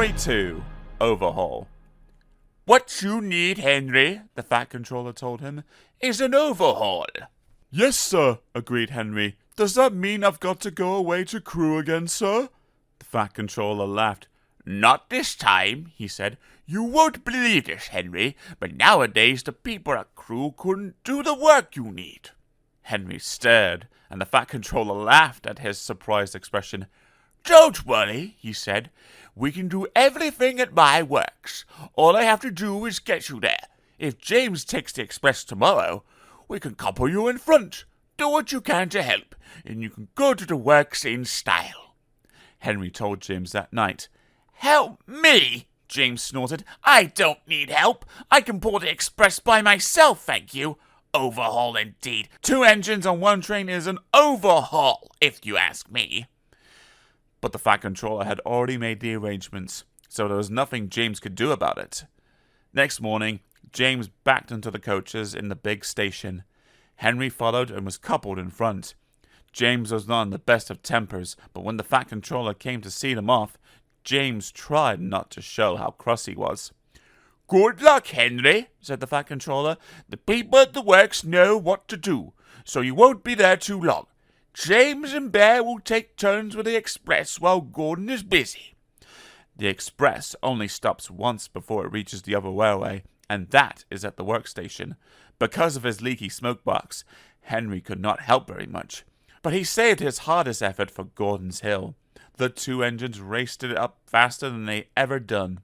Story 2, Overhaul. "What you need, Henry," the Fat Controller told him, "is an overhaul." "Yes, sir," agreed Henry. "Does that mean I've got to go away to crew again, sir?" The Fat Controller laughed. "Not this time," he said. "You won't believe this, Henry, but nowadays the people at crew couldn't do the work you need." Henry stared, and the Fat Controller laughed at his surprised expression. "Don't worry," he said. "We can do everything at my works. All I have to do is get you there. If James takes the express tomorrow, we can couple you in front. Do what you can to help, and you can go to the works in style." Henry told James that night. "Help me!" James snorted. "I don't need help. I can pull the express by myself, thank you. Overhaul indeed. 2 engines on 1 train is an overhaul, if you ask me." But the Fat Controller had already made the arrangements, so there was nothing James could do about it. Next morning, James backed into the coaches in the big station. Henry followed and was coupled in front. James was not in the best of tempers, but when the Fat Controller came to see them off, James tried not to show how cross he was. "Good luck, Henry," said the Fat Controller. "The people at the works know what to do, so you won't be there too long. James and Bear will take turns with the express while Gordon is busy." The express only stops once before it reaches the other railway, and that is at the workstation. Because of his leaky smoke box, Henry could not help very much, but he saved his hardest effort for Gordon's Hill. The 2 engines raced it up faster than they ever done.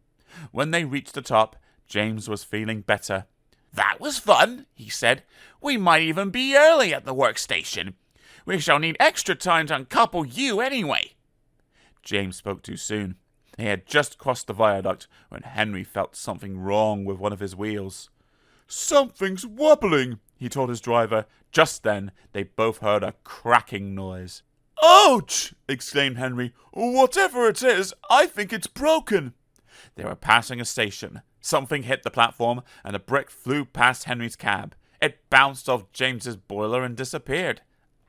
When they reached the top, James was feeling better. "That was fun," he said. "We might even be early at the workstation. We shall need extra time to uncouple you anyway." James spoke too soon. He had just crossed the viaduct when Henry felt something wrong with one of his wheels. "Something's wobbling," he told his driver. Just then, they both heard a cracking noise. "Ouch!" exclaimed Henry. "Whatever it is, I think it's broken." They were passing a station. Something hit the platform, and a brick flew past Henry's cab. It bounced off James's boiler and disappeared.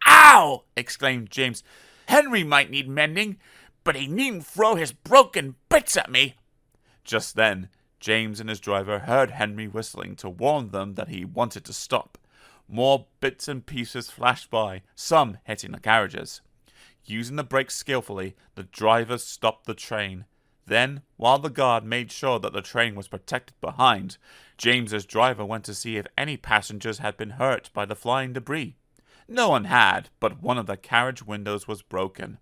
"Ow!" exclaimed James. "Henry might need mending, but he needn't throw his broken bits at me." Just then, James and his driver heard Henry whistling to warn them that he wanted to stop. More bits and pieces flashed by, some hitting the carriages. Using the brakes skillfully, the driver stopped the train. Then, while the guard made sure that the train was protected behind, James's driver went to see if any passengers had been hurt by the flying debris. No one had, but one of the carriage windows was broken.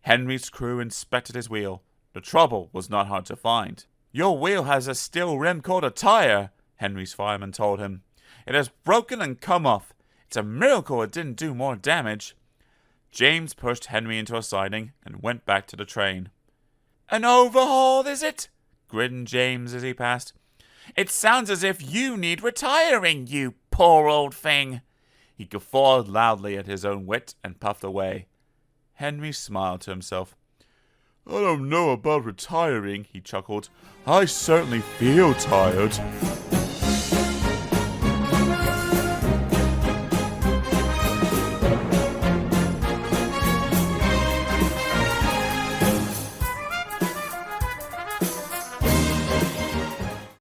Henry's crew inspected his wheel. The trouble was not hard to find. "Your wheel has a steel rim called a tire," Henry's fireman told him. "It has broken and come off. It's a miracle it didn't do more damage." James pushed Henry into a siding and went back to the train. "An overhaul, is it?" grinned James as he passed. "It sounds as if you need retiring, you poor old thing." He guffawed loudly at his own wit and puffed away. Henry smiled to himself. "I don't know about retiring," he chuckled. "I certainly feel tired."